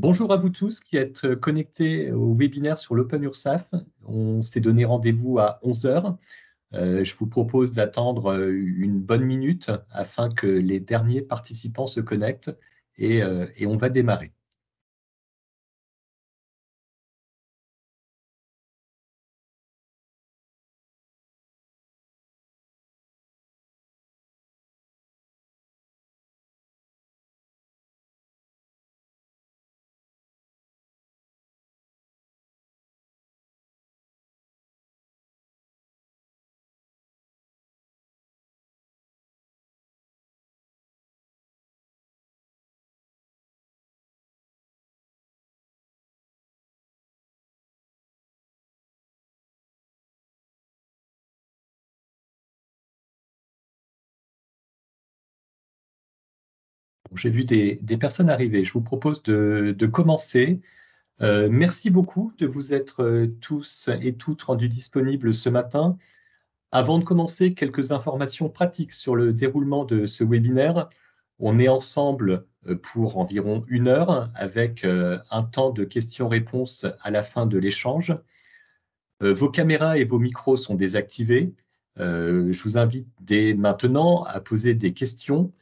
Bonjour à vous tous qui êtes connectés au webinaire sur l'Open URSAF. On s'est donné rendez-vous à 11 heures. Je vous propose d'attendre une bonne minute afin que les derniers participants se connectent et on va démarrer. J'ai vu des personnes arriver. Je vous propose de commencer. Merci beaucoup de vous être tous et toutes rendus disponibles ce matin. Avant de commencer, quelques informations pratiques sur le déroulement de ce webinaire. On est ensemble pour environ 1 heure avec un temps de questions-réponses à la fin de l'échange. Vos caméras et vos micros sont désactivés. Je vous invite dès maintenant à poser des questions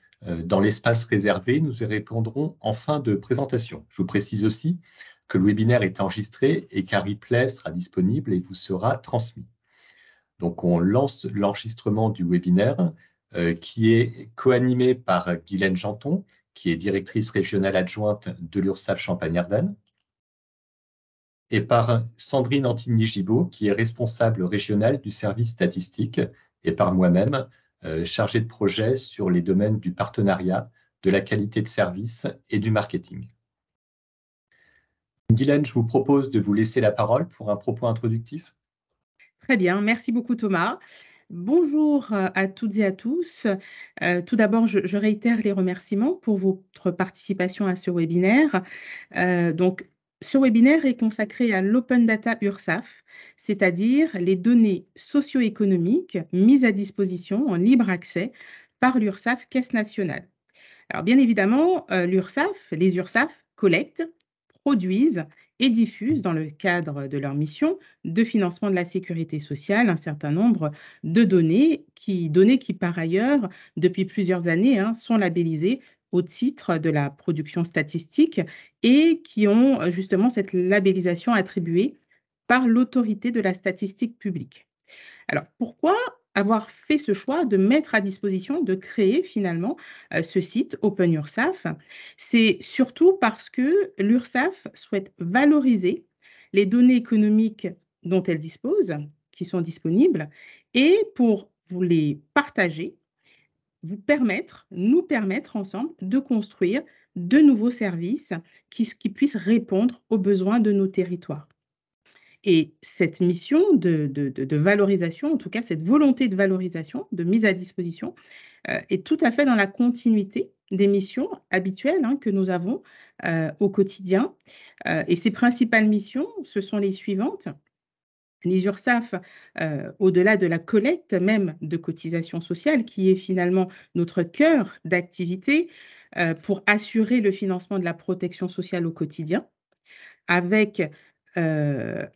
dans l'espace réservé. Nous y répondrons en fin de présentation. Je vous précise aussi que le webinaire est enregistré et qu'un replay sera disponible et vous sera transmis. Donc, on lance l'enregistrement du webinaire qui est co-animé par Guylaine Janton, qui est directrice régionale adjointe de l'URSSAF Champagne-Ardenne, et par Sandrine Antigny-Gibaud, qui est responsable régionale du service statistique, et par moi-même, chargé de projet sur les domaines du partenariat, de la qualité de service et du marketing. Guylaine, je vous propose de vous laisser la parole pour un propos introductif. Très bien, merci beaucoup Thomas. Bonjour à toutes et à tous. Tout d'abord, je réitère les remerciements pour votre participation à ce webinaire. Ce webinaire est consacré à l'Open Data URSSAF, c'est-à-dire les données socio-économiques mises à disposition en libre accès par l'URSSAF Caisse nationale. Alors bien évidemment, les URSSAF collectent, produisent et diffusent dans le cadre de leur mission de financement de la sécurité sociale un certain nombre de données qui par ailleurs, depuis plusieurs années, sont labellisées au titre de la production statistique et qui ont justement cette labellisation attribuée par l'autorité de la statistique publique. Alors, pourquoi avoir fait ce choix de mettre à disposition, de créer finalement ce site Open URSSAF? C'est surtout parce que l'URSSAF souhaite valoriser les données économiques dont elle dispose, qui sont disponibles, et pour vous les partager, nous permettre ensemble de construire de nouveaux services qui puissent répondre aux besoins de nos territoires. Et cette mission de valorisation, en tout cas cette volonté de valorisation, de mise à disposition, est tout à fait dans la continuité des missions habituelles que nous avons au quotidien. Et ces principales missions, ce sont les suivantes. Les URSSAF, au-delà de la collecte même de cotisations sociales, qui est finalement notre cœur d'activité pour assurer le financement de la protection sociale au quotidien, avec une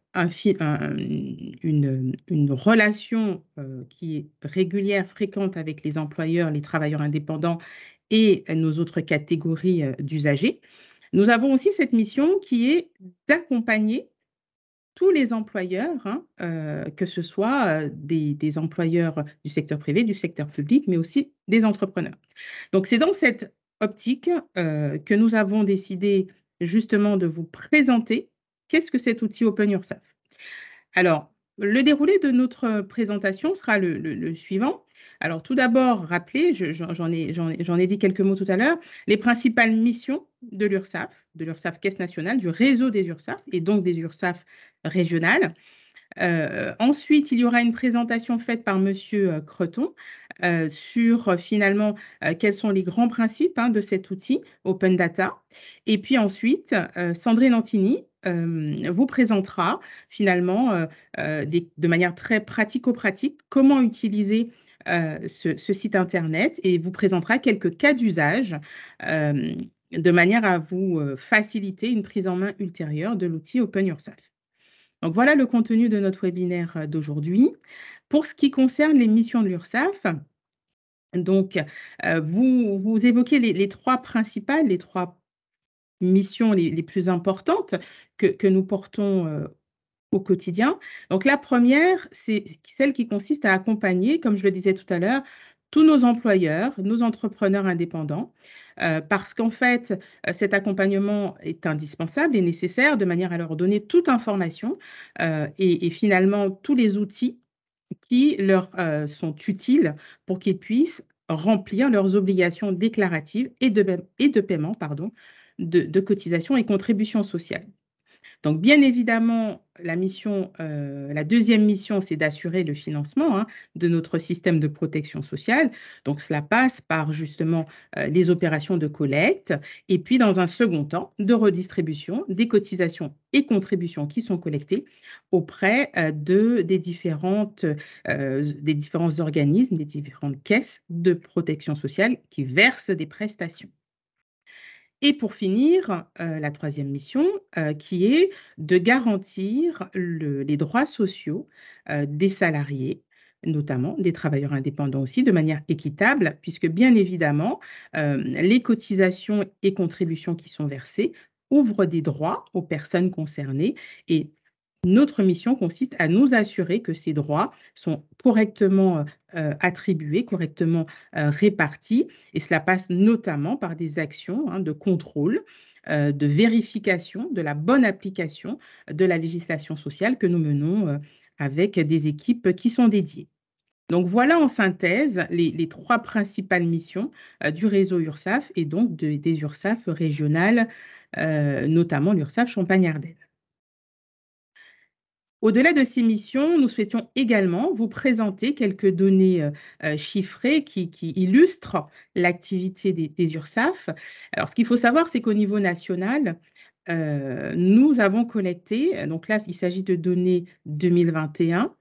relation qui est régulière, fréquente avec les employeurs, les travailleurs indépendants et nos autres catégories d'usagers. Nous avons aussi cette mission qui est d'accompagner tous les employeurs, que ce soit des employeurs du secteur privé, du secteur public, mais aussi des entrepreneurs. Donc, c'est dans cette optique que nous avons décidé justement de vous présenter qu'est-ce que cet outil Open URSSAF. Alors, le déroulé de notre présentation sera le suivant. Alors, tout d'abord, rappeler, j'en ai dit quelques mots tout à l'heure, les principales missions de l'URSSAF Caisse nationale, du réseau des URSSAF et donc des URSSAF régionales. Ensuite, il y aura une présentation faite par Monsieur Creton sur finalement quels sont les grands principes de cet outil Open Data. Et puis ensuite, Sandrine Antigny vous présentera finalement de manière très pratico-pratique comment utiliser ce site Internet et vous présentera quelques cas d'usage de manière à vous faciliter une prise en main ultérieure de l'outil Open Yourself. Donc voilà le contenu de notre webinaire d'aujourd'hui. Pour ce qui concerne les missions de l'URSSAF, donc vous évoquez les trois principales, les trois missions les plus importantes que nous portons au quotidien. Donc la première, c'est celle qui consiste à accompagner, comme je le disais tout à l'heure, tous nos employeurs, nos entrepreneurs indépendants, parce qu'en fait, cet accompagnement est indispensable et nécessaire de manière à leur donner toute information et finalement tous les outils qui leur sont utiles pour qu'ils puissent remplir leurs obligations déclaratives et de paiement pardon, de cotisations et contributions sociales. Donc, bien évidemment, la deuxième mission, c'est d'assurer le financement de notre système de protection sociale. Donc, cela passe par justement les opérations de collecte et puis, dans un second temps, de redistribution des cotisations et contributions qui sont collectées auprès des différents organismes, des différentes caisses de protection sociale qui versent des prestations. Et pour finir, la troisième mission, qui est de garantir les droits sociaux des salariés, notamment des travailleurs indépendants aussi, de manière équitable, puisque bien évidemment, les cotisations et contributions qui sont versées ouvrent des droits aux personnes concernées et notre mission consiste à nous assurer que ces droits sont correctement attribués, correctement répartis, et cela passe notamment par des actions de contrôle, de vérification de la bonne application de la législation sociale que nous menons avec des équipes qui sont dédiées. Donc voilà en synthèse les trois principales missions du réseau URSSAF et donc des URSSAF régionales, notamment l'URSSAF Champagne-Ardenne. Au-delà de ces missions, nous souhaitions également vous présenter quelques données chiffrées qui illustrent l'activité des URSSAF. Alors, ce qu'il faut savoir, c'est qu'au niveau national, nous avons collecté, donc là, il s'agit de données 2021,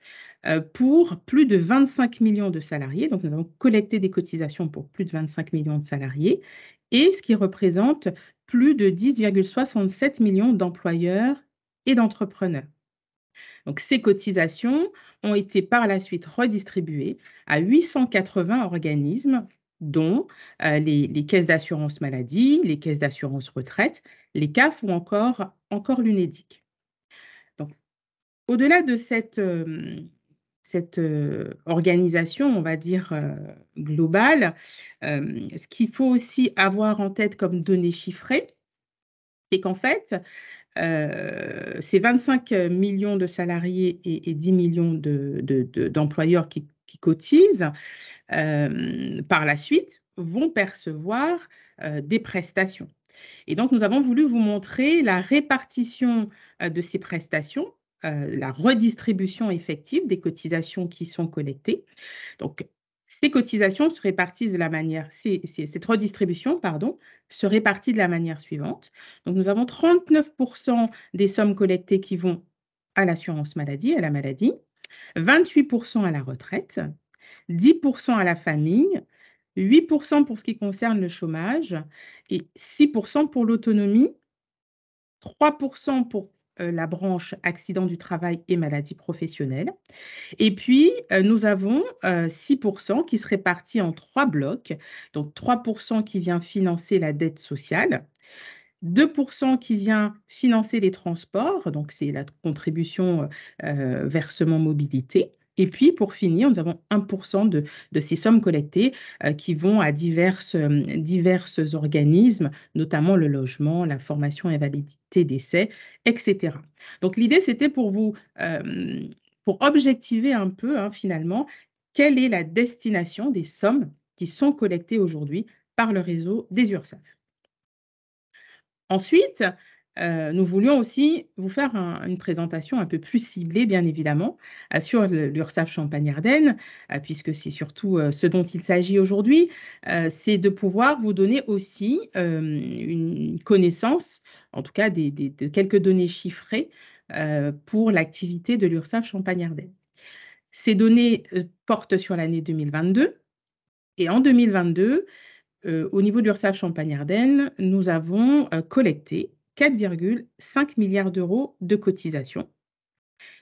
pour plus de 25 millions de salariés. Donc, nous avons collecté des cotisations pour plus de 25 millions de salariés, et ce qui représente plus de 10,67 millions d'employeurs et d'entrepreneurs. Donc, ces cotisations ont été par la suite redistribuées à 880 organismes, dont les caisses d'assurance maladie, les caisses d'assurance retraite, les CAF ou encore l'UNEDIC. Donc, au-delà de cette organisation, on va dire, globale, ce qu'il faut aussi avoir en tête comme données chiffrées, c'est qu'en fait, c'est 25 millions de salariés et 10 millions d'employeurs qui cotisent, par la suite, vont percevoir des prestations. Et donc, nous avons voulu vous montrer la répartition de ces prestations, la redistribution effective des cotisations qui sont collectées. Donc, ces cotisations se répartissent de la manière, cette redistribution, pardon, se répartit de la manière suivante. Donc, nous avons 39% des sommes collectées qui vont à l'assurance maladie, à la maladie, 28% à la retraite, 10% à la famille, 8% pour ce qui concerne le chômage et 6% pour l'autonomie, 3% pour la branche accident du travail et maladie professionnelle. Et puis, nous avons 6% qui se répartit en trois blocs. Donc, 3% qui vient financer la dette sociale, 2% qui vient financer les transports, donc c'est la contribution versement mobilité. Et puis, pour finir, nous avons 1% de ces sommes collectées qui vont à divers organismes, notamment le logement, la formation, invalidité, décès, etc. Donc, l'idée, c'était pour objectiver un peu, finalement, quelle est la destination des sommes qui sont collectées aujourd'hui par le réseau des URSSAF. Ensuite, nous voulions aussi vous faire une présentation un peu plus ciblée, bien évidemment, sur l'URSSAF Champagne-Ardenne, puisque c'est surtout ce dont il s'agit aujourd'hui, c'est de pouvoir vous donner aussi une connaissance, en tout cas de quelques données chiffrées pour l'activité de l'URSSAF Champagne-Ardenne. Ces données portent sur l'année 2022 et en 2022, au niveau de l'URSSAF Champagne-Ardenne, nous avons collecté 4,5 milliards d'euros de cotisations.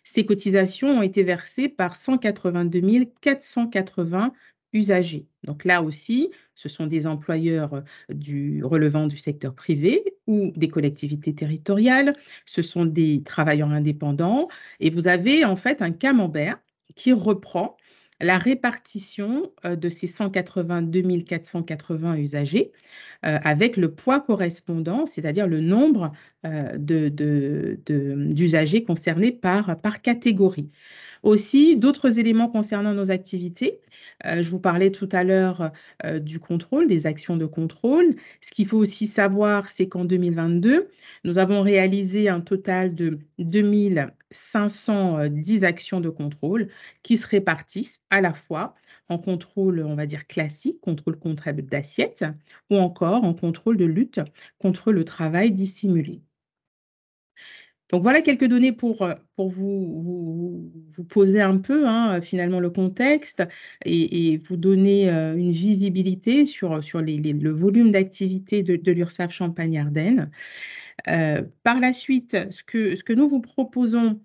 Ces cotisations ont été versées par 182 480 usagers. Donc là aussi, ce sont des employeurs relevant du secteur privé ou des collectivités territoriales, ce sont des travailleurs indépendants, et vous avez en fait un camembert qui reprend la répartition de ces 182 480 usagers avec le poids correspondant, c'est-à-dire le nombre d'usagers concernés par catégorie. Aussi, d'autres éléments concernant nos activités. Je vous parlais tout à l'heure du contrôle, des actions de contrôle. Ce qu'il faut aussi savoir, c'est qu'en 2022, nous avons réalisé un total de 2510 actions de contrôle qui se répartissent à la fois en contrôle, on va dire classique, contrôle comptable d'assiette, ou encore en contrôle de lutte contre le travail dissimulé. Donc voilà quelques données pour vous poser un peu finalement le contexte et vous donner une visibilité sur le volume d'activité de l'URSSAF Champagne-Ardenne. Par la suite, ce que nous vous proposons,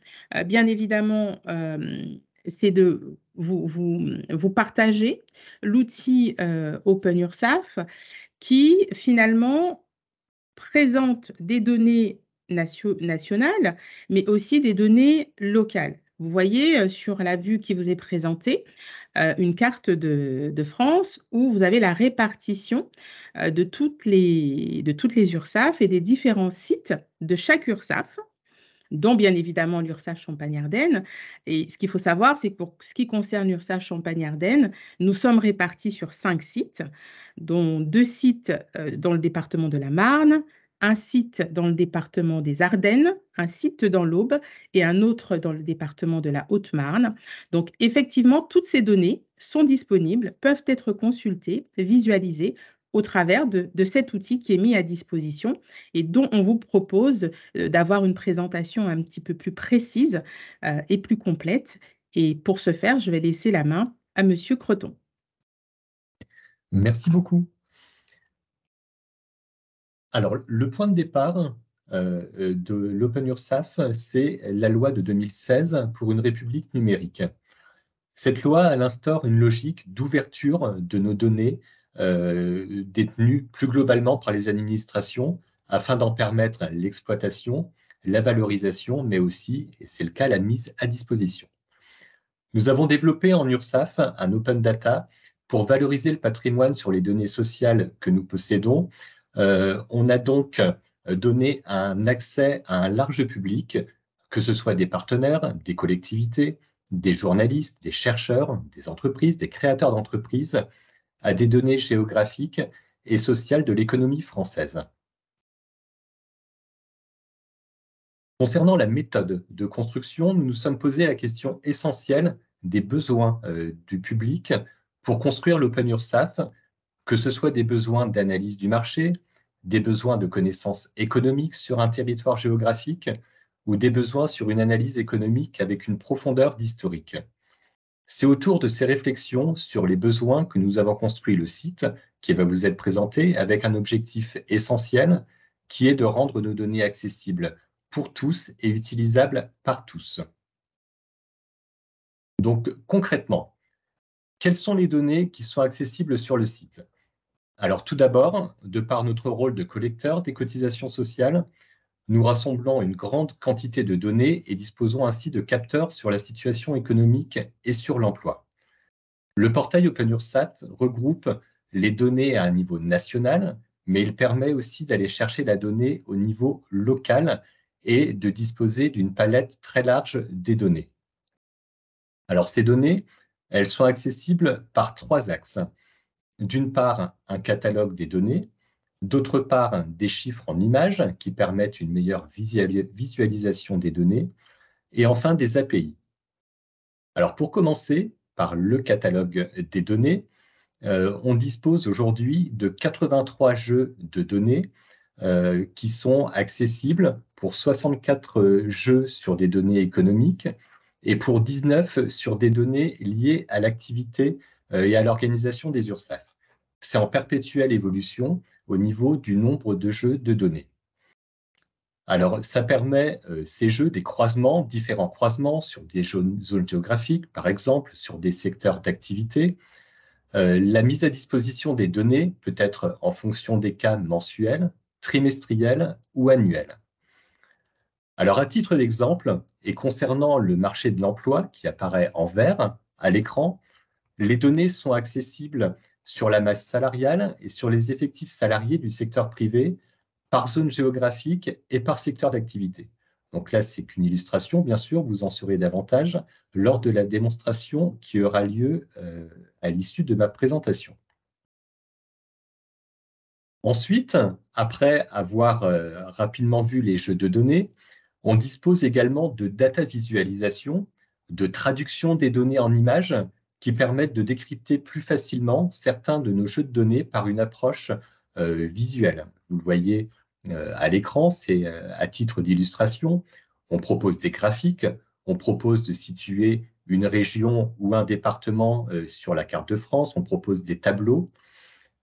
bien évidemment, c'est de vous partager l'outil OpenURSSAF qui finalement présente des données nationales, mais aussi des données locales. Vous voyez sur la vue qui vous est présentée une carte de France où vous avez la répartition de toutes les URSSAF et des différents sites de chaque URSSAF, dont bien évidemment l'URSSAF Champagne-Ardenne. Et ce qu'il faut savoir, c'est que pour ce qui concerne l'URSSAF Champagne-Ardenne, nous sommes répartis sur 5 sites, dont 2 sites dans le département de la Marne, un site dans le département des Ardennes, un site dans l'Aube et un autre dans le département de la Haute-Marne. Donc effectivement, toutes ces données sont disponibles, peuvent être consultées, visualisées au travers de cet outil qui est mis à disposition et dont on vous propose d'avoir une présentation un petit peu plus précise et plus complète. Et pour ce faire, je vais laisser la main à Monsieur Creton. Merci beaucoup. Alors, le point de départ de l'OpenURSSAF, c'est la loi de 2016 pour une république numérique. Cette loi, elle instaure une logique d'ouverture de nos données détenues plus globalement par les administrations afin d'en permettre l'exploitation, la valorisation, mais aussi, et c'est le cas, la mise à disposition. Nous avons développé en URSSAF un open data pour valoriser le patrimoine sur les données sociales que nous possédons. On a donc donné un accès à un large public, que ce soit des partenaires, des collectivités, des journalistes, des chercheurs, des entreprises, des créateurs d'entreprises, à des données géographiques et sociales de l'économie française. Concernant la méthode de construction, nous nous sommes posé la question essentielle des besoins du public pour construire l'OpenURSSAF, que ce soit des besoins d'analyse du marché, des besoins de connaissances économiques sur un territoire géographique ou des besoins sur une analyse économique avec une profondeur d'historique. C'est autour de ces réflexions sur les besoins que nous avons construit le site qui va vous être présenté avec un objectif essentiel qui est de rendre nos données accessibles pour tous et utilisables par tous. Donc concrètement, quelles sont les données qui sont accessibles sur le site? Alors tout d'abord, de par notre rôle de collecteur des cotisations sociales, nous rassemblons une grande quantité de données et disposons ainsi de capteurs sur la situation économique et sur l'emploi. Le portail OpenURSSAF regroupe les données à un niveau national, mais il permet aussi d'aller chercher la donnée au niveau local et de disposer d'une palette très large des données. Alors ces données, elles sont accessibles par 3 axes. D'une part, un catalogue des données, d'autre part, des chiffres en images qui permettent une meilleure visualisation des données, et enfin des API. Alors pour commencer par le catalogue des données, on dispose aujourd'hui de 83 jeux de données qui sont accessibles pour 64 jeux sur des données économiques et pour 19 sur des données liées à l'activité et à l'organisation des URSSAF. C'est en perpétuelle évolution au niveau du nombre de jeux de données. Alors, ça permet ces jeux, des croisements, différents croisements sur des zones géographiques, par exemple, sur des secteurs d'activité. La mise à disposition des données peut être en fonction des cas mensuels, trimestriels ou annuels. Alors, à titre d'exemple, et concernant le marché de l'emploi qui apparaît en vert à l'écran, les données sont accessibles sur la masse salariale et sur les effectifs salariés du secteur privé par zone géographique et par secteur d'activité. Donc là, c'est qu'une illustration, bien sûr, vous en saurez davantage lors de la démonstration qui aura lieu à l'issue de ma présentation. Ensuite, après avoir rapidement vu les jeux de données, on dispose également de data visualisation, de traduction des données en images qui permettent de décrypter plus facilement certains de nos jeux de données par une approche visuelle. Vous le voyez à l'écran, c'est à titre d'illustration. On propose des graphiques, on propose de situer une région ou un département sur la carte de France, on propose des tableaux.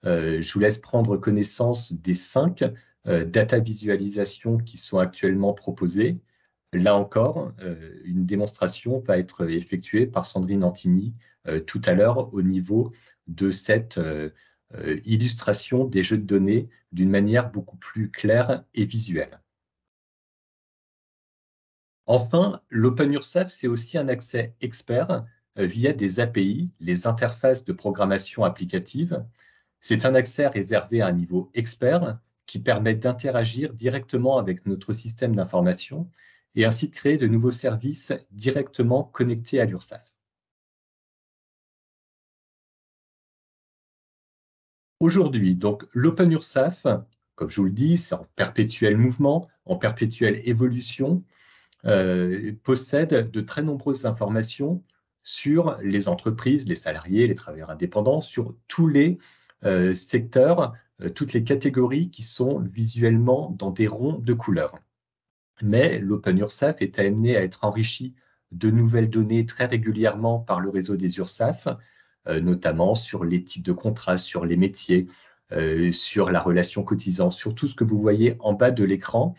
Je vous laisse prendre connaissance des 5 data visualisations qui sont actuellement proposées. Là encore, une démonstration va être effectuée par Sandrine Antini tout à l'heure au niveau de cette illustration des jeux de données d'une manière beaucoup plus claire et visuelle. Enfin, l'OpenURSAF, c'est aussi un accès expert via des API, les interfaces de programmation applicative. C'est un accès réservé à un niveau expert qui permet d'interagir directement avec notre système d'information et ainsi de créer de nouveaux services directement connectés à l'URSSAF. Aujourd'hui, donc l'Open URSSAF, comme je vous le dis, c'est en perpétuel mouvement, en perpétuelle évolution, possède de très nombreuses informations sur les entreprises, les salariés, les travailleurs indépendants, sur tous les secteurs, toutes les catégories qui sont visuellement dans des ronds de couleurs. Mais l'Open URSSAF est amené à être enrichi de nouvelles données très régulièrement par le réseau des URSSAF, notamment sur les types de contrats, sur les métiers, sur la relation cotisant, sur tout ce que vous voyez en bas de l'écran.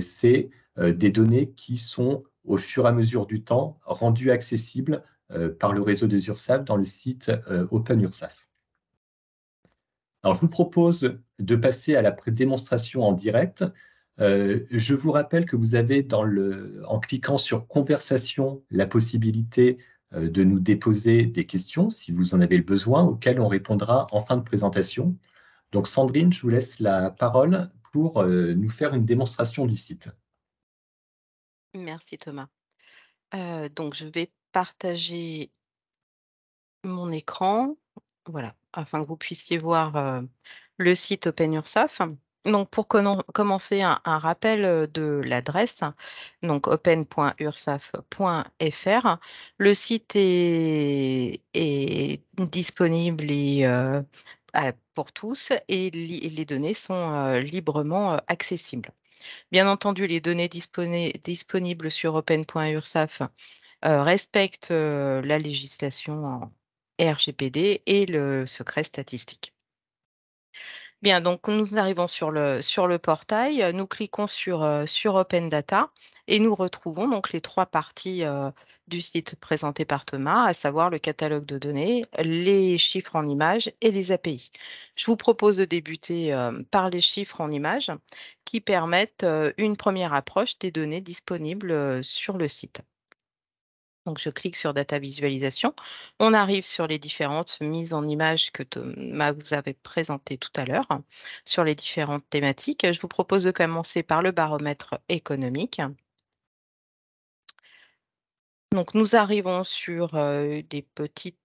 C'est des données qui sont, au fur et à mesure du temps, rendues accessibles par le réseau des URSSAF dans le site Open URSSAF. Alors, je vous propose de passer à la démonstration en direct. Je vous rappelle que vous avez, en cliquant sur Conversation, la possibilité de nous déposer des questions, si vous en avez le besoin, auxquelles on répondra en fin de présentation. Donc, Sandrine, je vous laisse la parole pour nous faire une démonstration du site. Merci Thomas. Donc je vais partager mon écran, voilà, afin que vous puissiez voir, le site OpenURSAF. Donc pour commencer un rappel, de l'adresse, donc open.ursaf.fr. Le site est disponible et pour tous et les données sont, librement, accessibles. Bien entendu, les données disponibles sur open.ursaf respectent la législation en RGPD et le secret statistique. Bien, donc nous arrivons sur le portail, nous cliquons sur Open Data et nous retrouvons donc les 3 parties du site présenté par Thomas, à savoir le catalogue de données, les chiffres en images et les API. Je vous propose de débuter par les chiffres en images qui permettent une première approche des données disponibles sur le site. Donc, je clique sur Data Visualisation. On arrive sur les différentes mises en images que Thomas vous avait présentées tout à l'heure, sur les différentes thématiques. Je vous propose de commencer par le baromètre économique. Donc, nous arrivons sur des petits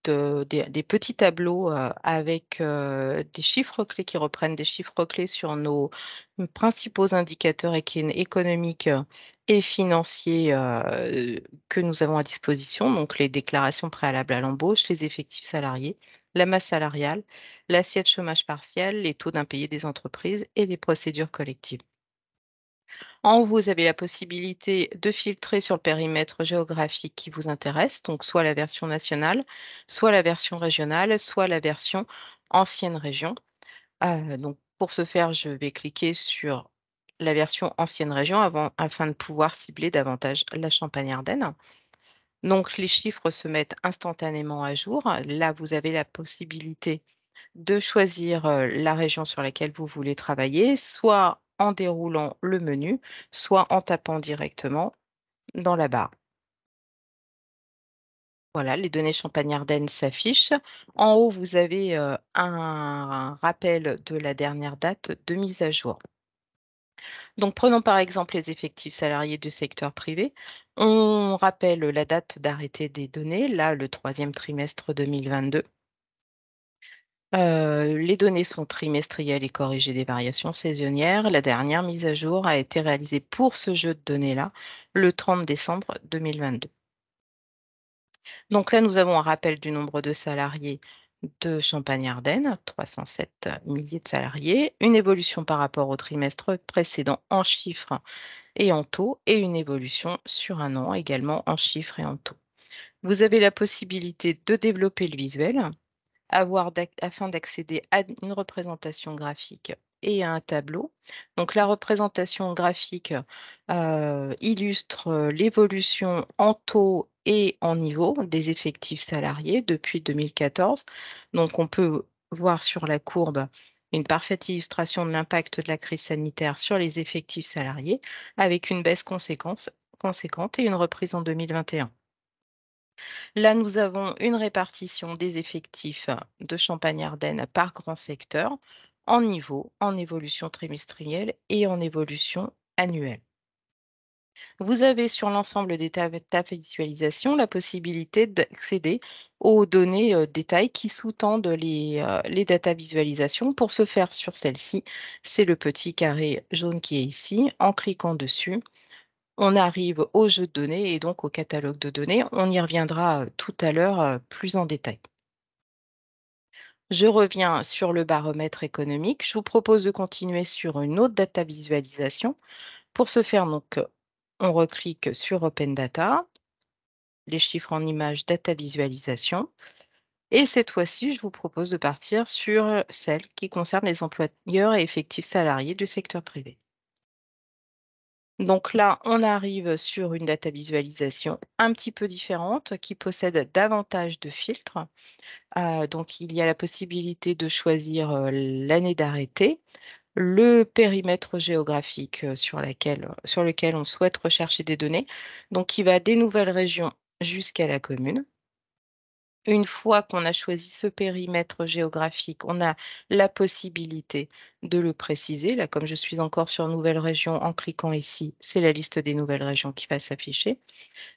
tableaux avec des chiffres clés qui reprennent des chiffres clés sur nos principaux indicateurs économiques et financiers que nous avons à disposition. Donc, les déclarations préalables à l'embauche, les effectifs salariés, la masse salariale, l'assiette chômage partiel, les taux d'impayés des entreprises et les procédures collectives. En haut, vous avez la possibilité de filtrer sur le périmètre géographique qui vous intéresse, donc soit la version nationale, soit la version régionale, soit la version ancienne région. Donc, pour ce faire, je vais cliquer sur la version ancienne région afin de pouvoir cibler davantage la Champagne-Ardenne. Donc, les chiffres se mettent instantanément à jour. Là, vous avez la possibilité de choisir la région sur laquelle vous voulez travailler, soit en déroulant le menu, soit en tapant directement dans la barre. Voilà, les données Champagne-Ardenne s'affichent. En haut, vous avez un rappel de la dernière date de mise à jour. Donc, prenons par exemple les effectifs salariés du secteur privé. On rappelle la date d'arrêté des données, là, le troisième trimestre 2022. Les données sont trimestrielles et corrigées des variations saisonnières. La dernière mise à jour a été réalisée pour ce jeu de données-là le 30 décembre 2022. Donc là, nous avons un rappel du nombre de salariés de Champagne-Ardenne, 307 milliers de salariés, une évolution par rapport au trimestre précédent en chiffres et en taux, et une évolution sur un an également en chiffres et en taux. Vous avez la possibilité de développer le visuel, afin d'accéder à une représentation graphique et à un tableau. Donc la représentation graphique illustre l'évolution en taux et en niveau des effectifs salariés depuis 2014. Donc on peut voir sur la courbe une parfaite illustration de l'impact de la crise sanitaire sur les effectifs salariés, avec une baisse conséquente et une reprise en 2021. Là, nous avons une répartition des effectifs de Champagne-Ardenne par grand secteur, en niveau, en évolution trimestrielle et en évolution annuelle. Vous avez sur l'ensemble des tabs visualisation la possibilité d'accéder aux données détails qui sous-tendent les data visualisations. Pour ce faire sur celle-ci, c'est le petit carré jaune qui est ici. En cliquant dessus, on arrive au jeu de données et donc au catalogue de données. On y reviendra tout à l'heure plus en détail. Je reviens sur le baromètre économique. Je vous propose de continuer sur une autre data visualisation. Pour ce faire, donc, on reclique sur Open Data, les chiffres en images data visualisation. Et cette fois-ci, je vous propose de partir sur celle qui concerne les employeurs et effectifs salariés du secteur privé. Donc là, on arrive sur une data visualisation un petit peu différente qui possède davantage de filtres. Donc, il y a la possibilité de choisir l'année d'arrêté, le périmètre géographique sur lequel on souhaite rechercher des données, donc qui va des nouvelles régions jusqu'à la commune. Une fois qu'on a choisi ce périmètre géographique, on a la possibilité de le préciser. Là, comme je suis encore sur nouvelles régions, en cliquant ici, c'est la liste des nouvelles régions qui va s'afficher.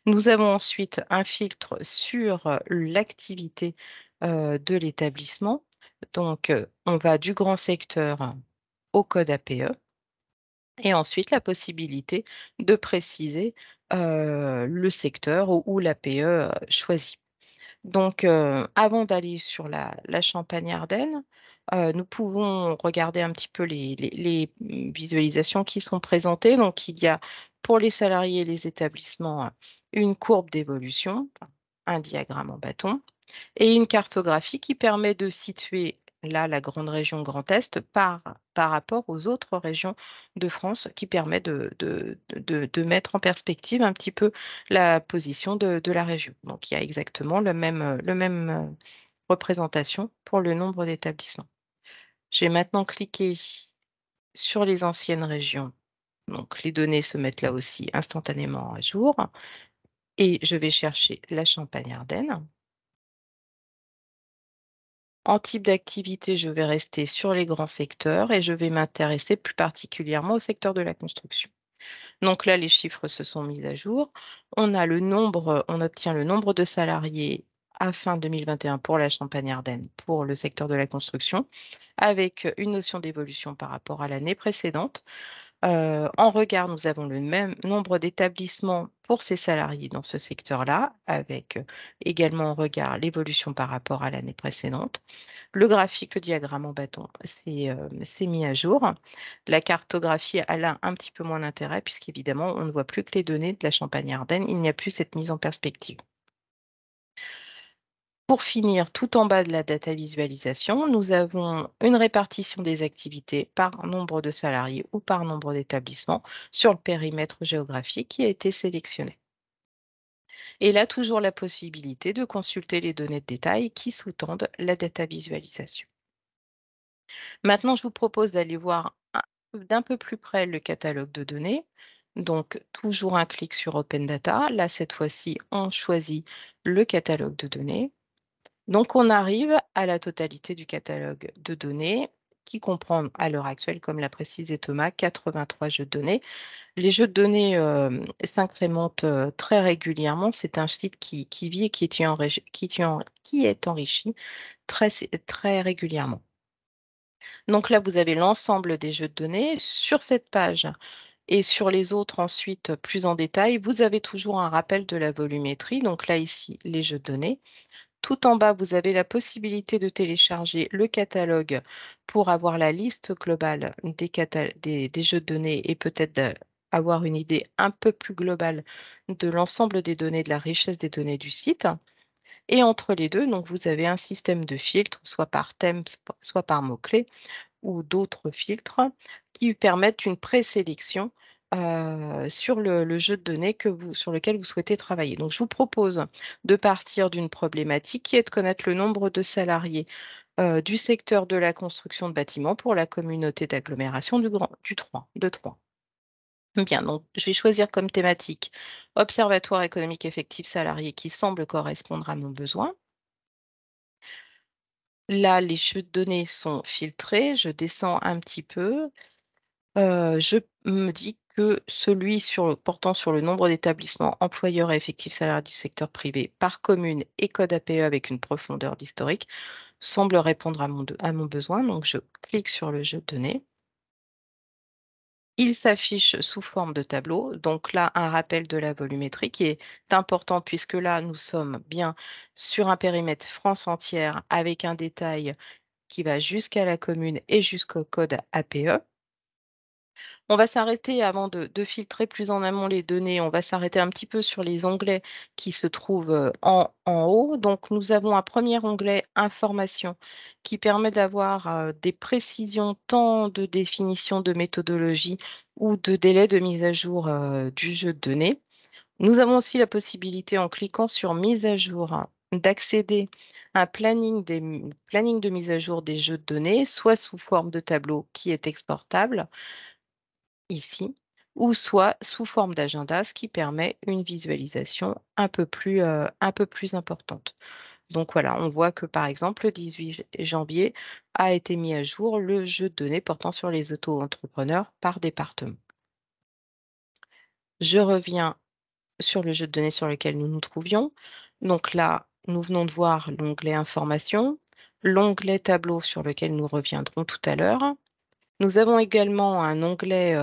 Nous avons ensuite un filtre sur l'activité de l'établissement. Donc, on va du grand secteur au code APE. Et ensuite, la possibilité de préciser le secteur ou l'APE choisi. Donc, avant d'aller sur la Champagne-Ardenne, nous pouvons regarder un petit peu les visualisations qui sont présentées. Donc, il y a pour les salariés et les établissements une courbe d'évolution, un diagramme en bâton et une cartographie qui permet de situer là la grande région Grand Est par rapport aux autres régions de France, qui permet de mettre en perspective un petit peu la position de la région. Donc il y a exactement le même représentation pour le nombre d'établissements. Je vais maintenant cliquer sur les anciennes régions. Donc les données se mettent là aussi instantanément à jour et je vais chercher la Champagne-Ardenne. En type d'activité, je vais rester sur les grands secteurs et je vais m'intéresser plus particulièrement au secteur de la construction. Donc là, les chiffres se sont mis à jour. On obtient le nombre de salariés à fin 2021 pour la Champagne-Ardenne, pour le secteur de la construction, avec une notion d'évolution par rapport à l'année précédente. En regard, nous avons le même nombre d'établissements pour ces salariés dans ce secteur-là, avec également en regard l'évolution par rapport à l'année précédente. Le graphique, le diagramme en bâton, c'est mis à jour. La cartographie, elle a un petit peu moins d'intérêt puisqu'évidemment, on ne voit plus que les données de la Champagne-Ardenne. Il n'y a plus cette mise en perspective. Pour finir, tout en bas de la data visualisation, nous avons une répartition des activités par nombre de salariés ou par nombre d'établissements sur le périmètre géographique qui a été sélectionné. Et là, toujours la possibilité de consulter les données de détail qui sous-tendent la data visualisation. Maintenant, je vous propose d'aller voir d'un peu plus près le catalogue de données. Donc, toujours un clic sur Open Data. Là, cette fois-ci, on choisit le catalogue de données. Donc, on arrive à la totalité du catalogue de données qui comprend à l'heure actuelle, comme l'a précisé Thomas, 83 jeux de données. Les jeux de données s'incrémentent très régulièrement. C'est un site qui vit et qui est enrichi très régulièrement. Donc là, vous avez l'ensemble des jeux de données. Sur cette page et sur les autres ensuite plus en détail, vous avez toujours un rappel de la volumétrie. Donc là, ici, les jeux de données. Tout en bas, vous avez la possibilité de télécharger le catalogue pour avoir la liste globale des jeux de données et peut-être avoir une idée un peu plus globale de l'ensemble des données, de la richesse des données du site. Et entre les deux, donc, vous avez un système de filtres, soit par thème, soit par mots-clés, ou d'autres filtres qui permettent une présélection sur le jeu de données sur lequel vous souhaitez travailler. Donc, je vous propose de partir d'une problématique qui est de connaître le nombre de salariés du secteur de la construction de bâtiments pour la communauté d'agglomération de Troyes. Bien, donc je vais choisir comme thématique Observatoire économique effectif salarié qui semble correspondre à mon besoin. Là, les jeux de données sont filtrés. Je descends un petit peu. Je me dis que celui portant sur le nombre d'établissements employeurs et effectifs salariés du secteur privé par commune et code APE avec une profondeur d'historique semble répondre à mon besoin. Donc, je clique sur le jeu de données. Il s'affiche sous forme de tableau. Donc là, un rappel de la volumétrie qui est important puisque là, nous sommes bien sur un périmètre France entière avec un détail qui va jusqu'à la commune et jusqu'au code APE. On va s'arrêter avant de filtrer plus en amont les données, on va s'arrêter un petit peu sur les onglets qui se trouvent en haut. Donc, nous avons un premier onglet Information qui permet d'avoir des précisions tant de définition de méthodologie ou de délai de mise à jour du jeu de données. Nous avons aussi la possibilité, en cliquant sur Mise à jour, d'accéder à un planning de mise à jour des jeux de données, soit sous forme de tableau qui est exportable ici, ou soit sous forme d'agenda, ce qui permet une visualisation un peu plus importante. Donc voilà, on voit que par exemple, le 18 janvier a été mis à jour le jeu de données portant sur les auto-entrepreneurs par département. Je reviens sur le jeu de données sur lequel nous nous trouvions. Donc là, nous venons de voir l'onglet Information, l'onglet Tableau sur lequel nous reviendrons tout à l'heure. Nous avons également un onglet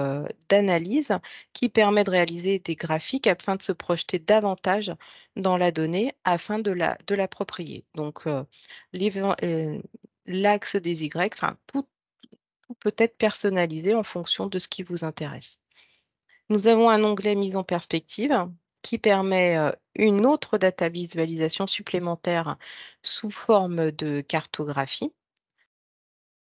d'analyse qui permet de réaliser des graphiques afin de se projeter davantage dans la donnée afin de l'approprier. Donc, l'axe des Y, enfin, tout peut être personnalisé en fonction de ce qui vous intéresse. Nous avons un onglet mise en perspective qui permet une autre data visualisation supplémentaire sous forme de cartographie.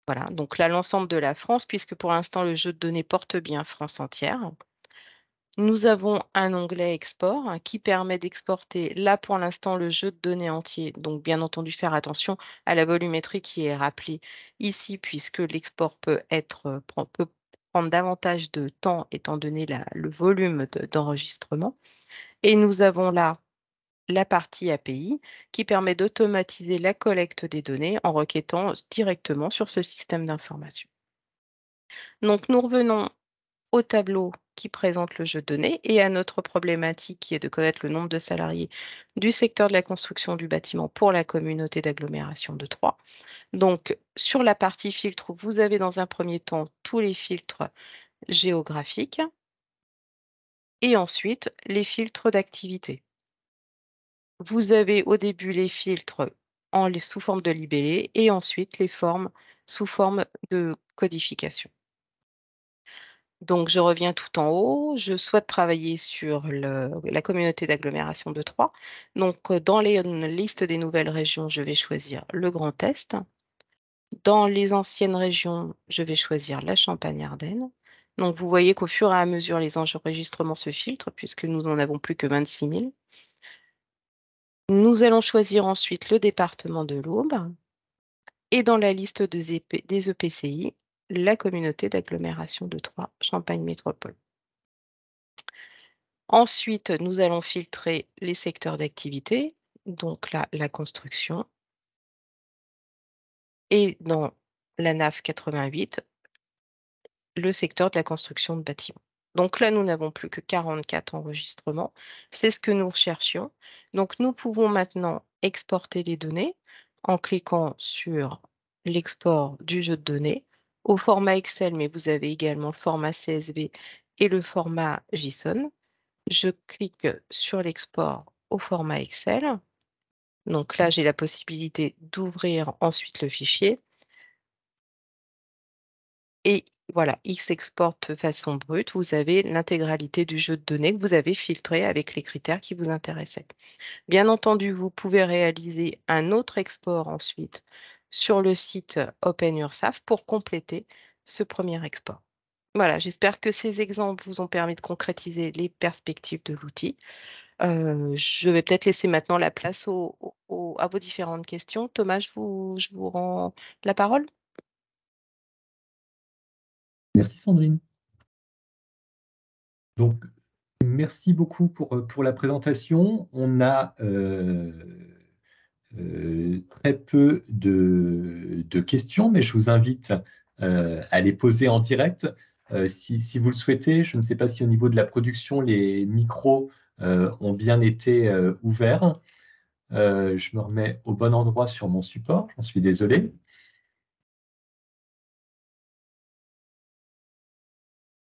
Voilà, donc là, l'ensemble de la France, puisque pour l'instant, le jeu de données porte bien France entière. Nous avons un onglet export qui permet d'exporter, là pour l'instant, le jeu de données entier. Donc, bien entendu, faire attention à la volumétrie qui est rappelée ici, puisque l'export peut prendre davantage de temps étant donné le volume d'enregistrement. Et nous avons là la partie API qui permet d'automatiser la collecte des données en requêtant directement sur ce système d'information. Donc, nous revenons au tableau qui présente le jeu de données et à notre problématique qui est de connaître le nombre de salariés du secteur de la construction du bâtiment pour la communauté d'agglomération de Troyes. Donc, sur la partie filtre, vous avez dans un premier temps tous les filtres géographiques et ensuite les filtres d'activité. Vous avez au début les filtres sous forme de libellé et ensuite les formes sous forme de codification. Donc, je reviens tout en haut. Je souhaite travailler sur la communauté d'agglomération de Troyes. Donc, dans les listes des nouvelles régions, je vais choisir le Grand Est. Dans les anciennes régions, je vais choisir la Champagne-Ardenne. Donc, vous voyez qu'au fur et à mesure, les enregistrements se filtrent puisque nous n'en avons plus que 26 000. Nous allons choisir ensuite le département de l'Aube et dans la liste des EPCI, la communauté d'agglomération de Troyes, Champagne Métropole. Ensuite, nous allons filtrer les secteurs d'activité, donc là, la construction. Et dans la NAF 88, le secteur de la construction de bâtiments. Donc là, nous n'avons plus que 44 enregistrements. C'est ce que nous recherchions. Donc, nous pouvons maintenant exporter les données en cliquant sur l'export du jeu de données au format Excel, mais vous avez également le format CSV et le format JSON. Je clique sur l'export au format Excel. Donc là, j'ai la possibilité d'ouvrir ensuite le fichier. Et voilà, il s'exporte de façon brute. Vous avez l'intégralité du jeu de données que vous avez filtré avec les critères qui vous intéressaient. Bien entendu, vous pouvez réaliser un autre export ensuite sur le site OpenURSAF pour compléter ce premier export. Voilà, j'espère que ces exemples vous ont permis de concrétiser les perspectives de l'outil. Je vais peut-être laisser maintenant la place à vos différentes questions. Thomas, je vous rends la parole. Merci Sandrine. Donc, merci beaucoup pour la présentation. On a très peu de questions, mais je vous invite à les poser en direct. Si vous le souhaitez, je ne sais pas si au niveau de la production, les micros ont bien été ouverts. Je me remets au bon endroit sur mon support, j'en suis désolé.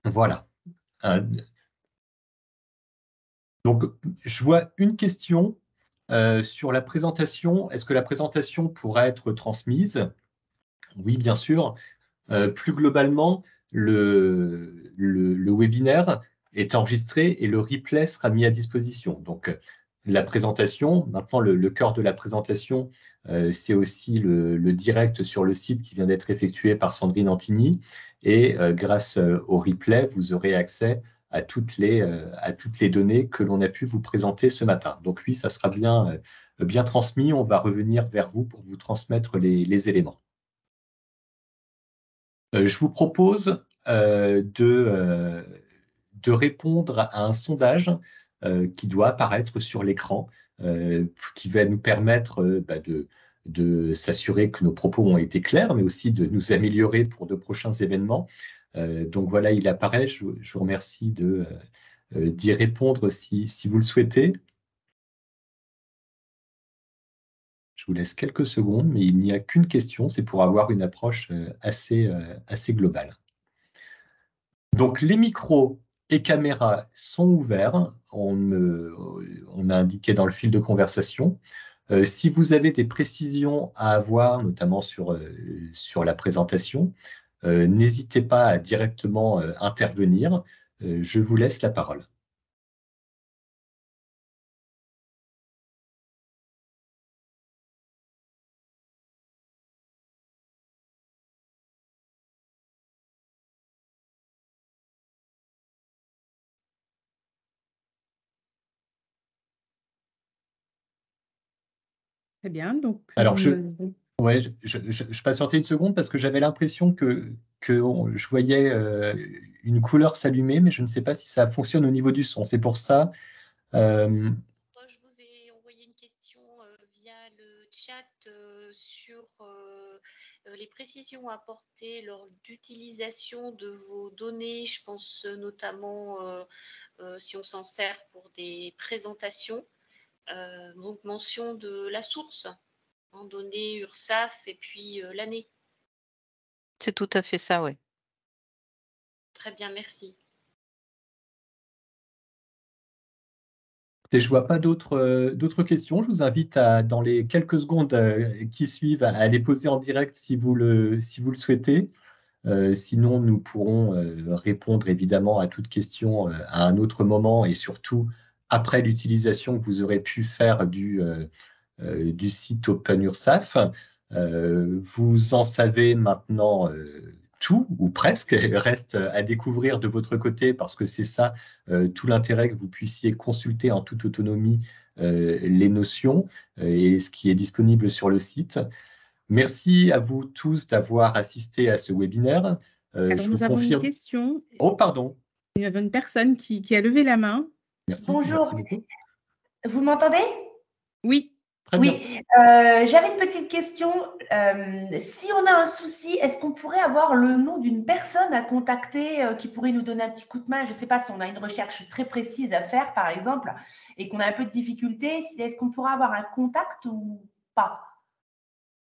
Voilà. Donc, je vois une question sur la présentation. Est-ce que la présentation pourra être transmise? Oui, bien sûr. Plus globalement, le webinaire est enregistré et le replay sera mis à disposition. Donc, la présentation, maintenant, le cœur de la présentation, c'est aussi le direct sur le site qui vient d'être effectué par Sandrine Antigny. Et grâce au replay, vous aurez accès à toutes les données que l'on a pu vous présenter ce matin. Donc oui, ça sera bien transmis. On va revenir vers vous pour vous transmettre les éléments. Je vous propose de répondre à un sondage qui doit apparaître sur l'écran, qui va nous permettre de s'assurer que nos propos ont été clairs, mais aussi de nous améliorer pour de prochains événements. Donc voilà, il apparaît. Je vous remercie d'y répondre si vous le souhaitez. Je vous laisse quelques secondes, mais il n'y a qu'une question, c'est pour avoir une approche assez globale. Donc, les micros et caméras sont ouverts. On a indiqué dans le fil de conversation. Si vous avez des précisions à avoir, notamment sur la présentation, n'hésitez pas à directement intervenir. Je vous laisse la parole. Très bien. Donc, Alors, ouais, je patientais une seconde parce que j'avais l'impression que je voyais une couleur s'allumer, mais je ne sais pas si ça fonctionne au niveau du son. C'est pour ça. Je vous ai envoyé une question via le chat sur les précisions apportées lors d'utilisation de vos données. Je pense notamment si on s'en sert pour des présentations. Donc mention de la source en données URSAF et puis l'année. C'est tout à fait ça, oui. Très bien, merci. Et je ne vois pas d'autres questions. Je vous invite dans les quelques secondes qui suivent à les poser en direct si vous le souhaitez. Sinon, nous pourrons répondre évidemment à toute question à un autre moment et surtout après l'utilisation que vous aurez pu faire du site OpenUrsaf. Vous en savez maintenant tout ou presque. Il reste à découvrir de votre côté parce que c'est ça tout l'intérêt, que vous puissiez consulter en toute autonomie les notions et ce qui est disponible sur le site. Merci à vous tous d'avoir assisté à ce webinaire. Alors, Je vous nous avons une confirme. question. Oh, pardon. Il y avait une personne qui a levé la main. Merci. Bonjour. Merci beaucoup. Vous m'entendez? Oui. Très bien. Oui, j'avais une petite question. Si on a un souci, est-ce qu'on pourrait avoir le nom d'une personne à contacter qui pourrait nous donner un petit coup de main? Je ne sais pas si on a une recherche très précise à faire, par exemple, et qu'on a un peu de difficulté. Est-ce qu'on pourra avoir un contact ou pas?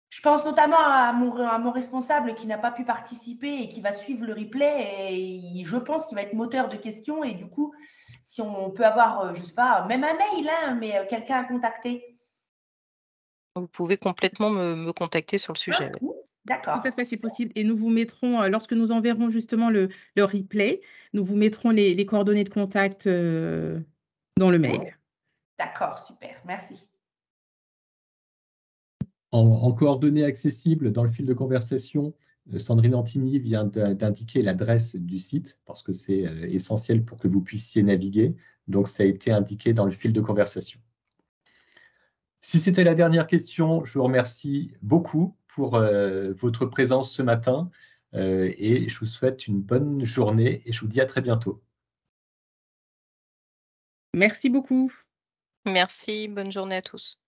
Je pense notamment à mon responsable qui n'a pas pu participer et qui va suivre le replay. Et je pense qu'il va être moteur de questions. Et du coup, si on peut avoir, je ne sais pas, même un mail, hein, mais quelqu'un à contacter. Vous pouvez complètement me contacter sur le sujet. Ah, Ouais. d'accord. Tout à fait, c'est possible. Et nous vous mettrons, lorsque nous enverrons justement le replay, nous vous mettrons les coordonnées de contact dans le mail. D'accord, super, merci. En coordonnées accessibles dans le fil de conversation, Sandrine Antigny vient d'indiquer l'adresse du site parce que c'est essentiel pour que vous puissiez naviguer. Donc, ça a été indiqué dans le fil de conversation. Si c'était la dernière question, je vous remercie beaucoup pour votre présence ce matin et je vous souhaite une bonne journée et je vous dis à très bientôt. Merci beaucoup. Merci, bonne journée à tous.